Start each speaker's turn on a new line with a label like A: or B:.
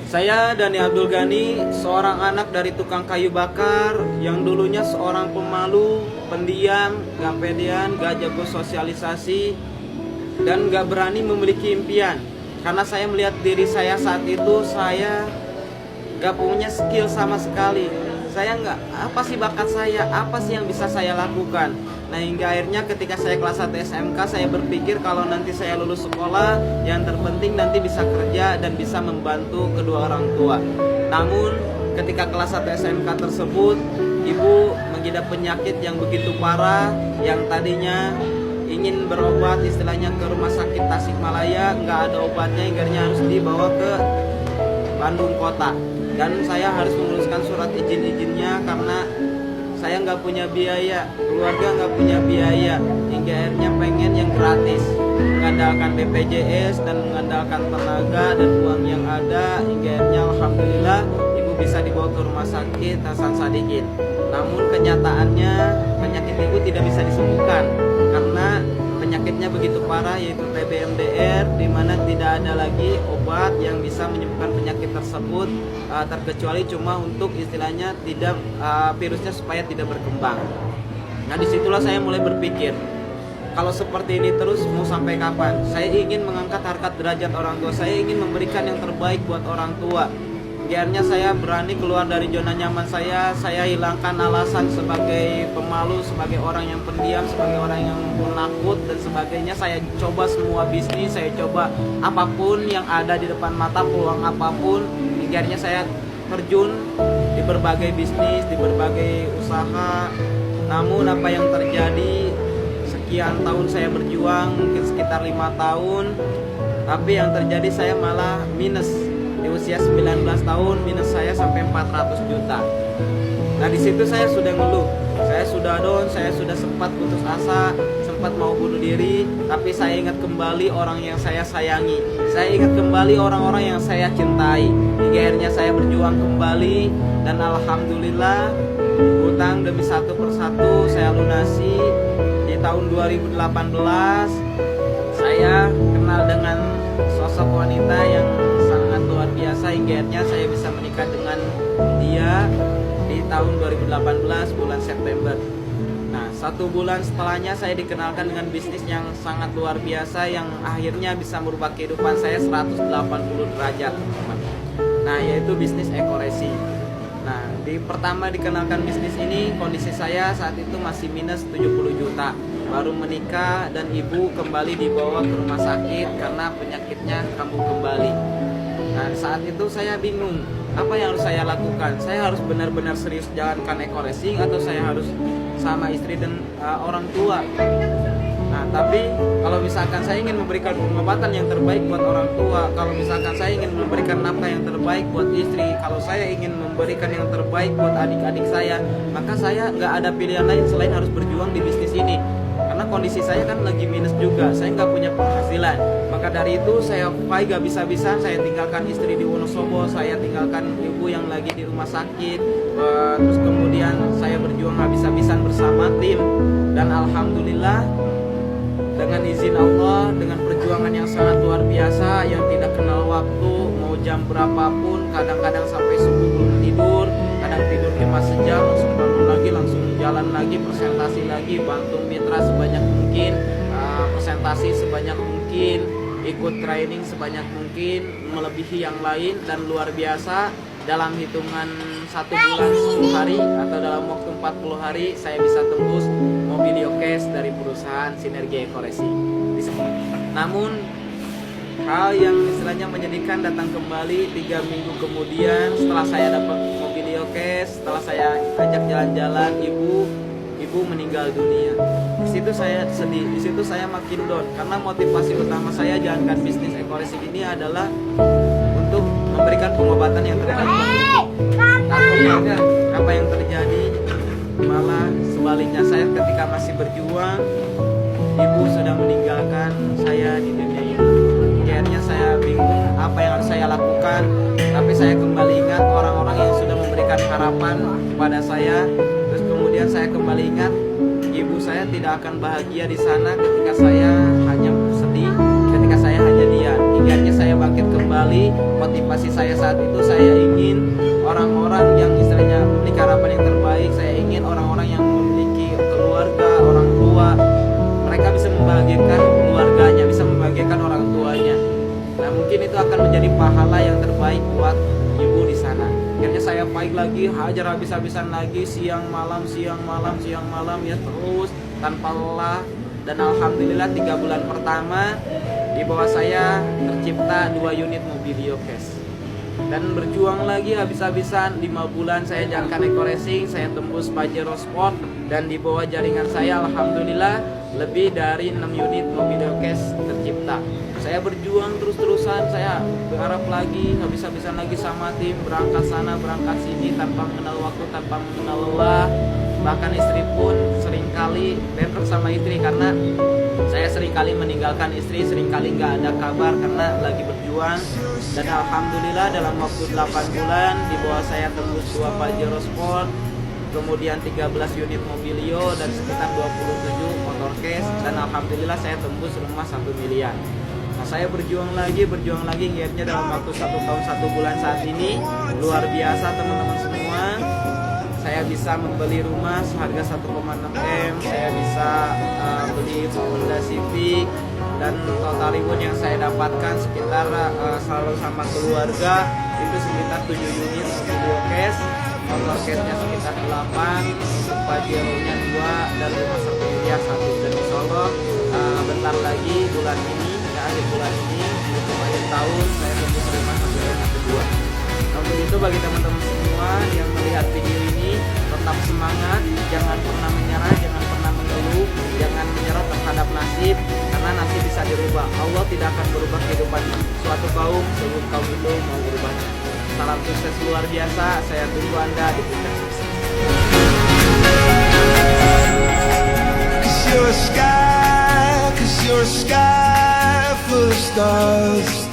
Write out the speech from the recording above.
A: Saya Dani Abdul Ghani, seorang anak dari tukang kayu bakar yang dulunya seorang pemalu, pendiam, gak pedean, gak jago sosialisasi, dan gak berani memiliki impian. Karena saya melihat diri saya saat itu, saya gak punya skill sama sekali. Saya nggak, apa sih bakat saya, apa sih yang bisa saya lakukan. Nah, hingga akhirnya ketika saya kelas 1 SMK, saya berpikir kalau nanti saya lulus sekolah, yang terpenting nanti bisa kerja dan bisa membantu kedua orang tua. Namun ketika kelas 1 SMK tersebut, ibu mengidap penyakit yang begitu parah, yang tadinya ingin berobat istilahnya ke rumah sakit Tasikmalaya, nggak ada obatnya, hingga harus dibawa ke Bandung kota. Dan saya harus menguruskan surat izin-izinnya karena saya nggak punya biaya, keluarga nggak punya biaya, hingga akhirnya pengen yang gratis, mengandalkan BPJS dan mengandalkan tenaga dan uang yang ada, hingga akhirnya alhamdulillah ibu bisa dibawa ke rumah sakit Hasan Sadikin. Namun kenyataannya penyakit ibu tidak bisa disembuhkan karena penyakitnya begitu parah, yaitu TB-MDR, di mana tidak ada lagi obat yang bisa menyembuhkan penyakit tersebut, terkecuali cuma untuk istilahnya tidak virusnya supaya tidak berkembang. Nah, disitulah saya mulai berpikir, kalau seperti ini terus mau sampai kapan? Saya ingin mengangkat harkat derajat orang tua, saya ingin memberikan yang terbaik buat orang tua. Akhirnya saya berani keluar dari zona nyaman saya hilangkan alasan sebagai pemalu, sebagai orang yang pendiam, sebagai orang yang penakut dan sebagainya. Saya coba semua bisnis, saya coba apapun yang ada di depan mata, peluang apapun. Akhirnya saya terjun di berbagai bisnis, di berbagai usaha. Namun apa yang terjadi, sekian tahun saya berjuang, mungkin sekitar 5 tahun, tapi yang terjadi saya malah minus. Di usia 19 tahun minus saya sampai 400 juta. Nah, di situ saya sudah ngeluh, saya sudah down, saya sudah sempat putus asa, sempat mau bunuh diri. Tapi saya ingat kembali orang yang saya sayangi, saya ingat kembali orang-orang yang saya cintai. Hingga akhirnya saya berjuang kembali, dan alhamdulillah hutang demi satu persatu saya lunasi. Di tahun 2018 saya kenal dengan sosok wanita yang sangat luar biasa, hingga akhirnya saya bisa menikah dengan dia di tahun 2018 bulan September. Nah, 1 bulan setelahnya saya dikenalkan dengan bisnis yang sangat luar biasa, yang akhirnya bisa merubah kehidupan saya 180 derajat, teman-teman. Nah, yaitu bisnis Eco-Resi. Nah, pertama dikenalkan bisnis ini, kondisi saya saat itu masih minus 70 juta. Baru menikah dan ibu kembali dibawa ke rumah sakit karena penyakitnya kambuh kembali. Nah, saat itu saya bingung, apa yang harus saya lakukan? Saya harus benar-benar serius jalankan Eco-Resi atau saya harus sama istri dan orang tua? Nah, tapi kalau misalkan saya ingin memberikan pengobatan yang terbaik buat orang tua, kalau misalkan saya ingin memberikan nafkah yang terbaik buat istri, kalau saya ingin memberikan yang terbaik buat adik-adik saya, maka saya nggak ada pilihan lain selain harus berjuang di bisnis ini. Karena kondisi saya kan lagi minus juga, saya nggak punya penghasilan. Maka dari itu saya fight gak bisa-bisa, saya tinggalkan istri di Wonosobo, saya tinggalkan ibu yang lagi di rumah sakit. Terus kemudian saya berjuang habis-habisan bersama tim. Dan alhamdulillah dengan izin Allah, dengan perjuangan yang sangat luar biasa, yang tidak kenal waktu, mau jam berapapun, kadang-kadang sampai subuh belum tidur, kadang tidur cuma sejam, langsung bangun lagi, langsung jalan lagi, presentasi lagi, bantu mitra sebanyak mungkin, presentasi sebanyak mungkin, ikut training sebanyak mungkin, melebihi yang lain. Dan luar biasa, dalam hitungan 1 bulan 10 hari atau dalam waktu 40 hari saya bisa tembus mobilio cash dari perusahaan Sinergi Eco-Resi. Namun hal yang istilahnya menyedihkan datang kembali 3 minggu kemudian setelah saya dapat mobilio cash, setelah saya ajak jalan-jalan, ibu meninggal dunia. Di situ saya sedih, di situ saya makin down karena motivasi utama saya jalankan bisnis Eco-Resi ini adalah untuk memberikan pengobatan yang terbaik. Tapi apa yang terjadi malah sebaliknya, saya ketika masih berjuang, ibu sudah meninggalkan saya di dunia ini. Akhirnya saya bingung apa yang harus saya lakukan. Tapi saya kembali ingat orang-orang yang sudah memberikan harapan kepada saya. Terus kemudian saya kembali ingat ibu saya tidak akan bahagia di sana ketika saya hanya sedih, ketika saya hanya diam. akhirnya saya bangkit kembali. Motivasi saya saat itu, saya ingin orang-orang yang istilahnya memiliki harapan yang terbaik. Saya ingin orang-orang yang memiliki keluarga, orang tua, mereka bisa membahagiakan keluarganya, bisa membahagiakan orang tuanya. Nah, mungkin itu akan menjadi pahala yang terbaik buat ibu di sana. Akhirnya saya fight lagi, hajar habis-habisan lagi, siang malam ya, terus tanpa lelah. Dan alhamdulillah 3 bulan pertama di bawah saya tercipta 2 unit Mobilio Cash. Dan berjuang lagi habis-habisan 5 bulan saya jalankan Eco Racing, saya tembus Pajero Sport, dan di bawah jaringan saya alhamdulillah lebih dari 6 unit Mobilio Cash tercipta. Saya berjuang terus-terusan, saya berharap lagi, habis-habisan lagi sama tim, berangkat sana, berangkat sini, tanpa mengenal waktu, tanpa mengenal lelah. Bahkan istri pun seringkali bentrok sama istri, karena saya seringkali meninggalkan istri, seringkali nggak ada kabar karena lagi berjuang. Dan alhamdulillah dalam waktu 8 bulan di bawah saya tembus 2 Pajero Sport, kemudian 13 unit Mobilio, dan sekitar 27 motor cash. Dan alhamdulillah saya tembus rumah 1 miliar. Nah, saya berjuang lagi, akhirnya dalam waktu 1 tahun 1 bulan saat ini, luar biasa teman-teman semua. Saya bisa membeli rumah seharga 1,6 M, saya bisa beli Honda Civic, dan total reward yang saya dapatkan sekitar selalu sama keluarga itu sekitar 7 unit Mobilio Cash, motor cashnya sekitar 8, untuk Pajero-nya 2, dan rumah 1 miliar 1. Dan insyaallah bentar lagi bulan ini, akhir bulan ini, untuk akhir tahun saya tembus rumah 1 miliar 2. Untuk itu bagi teman-teman semua yang melihat video ini, tetap semangat, jangan pernah menyerah, jangan pernah mengeluh, jangan menyerah terhadap nasib, karena nasib bisa dirubah. Allah tidak akan berubah kehidupan suatu kaum sebelum kaum itu mau berubahnya. Salam sukses luar biasa, saya tunggu Anda di puncak sukses.
B: Cause you're a sky full of stars.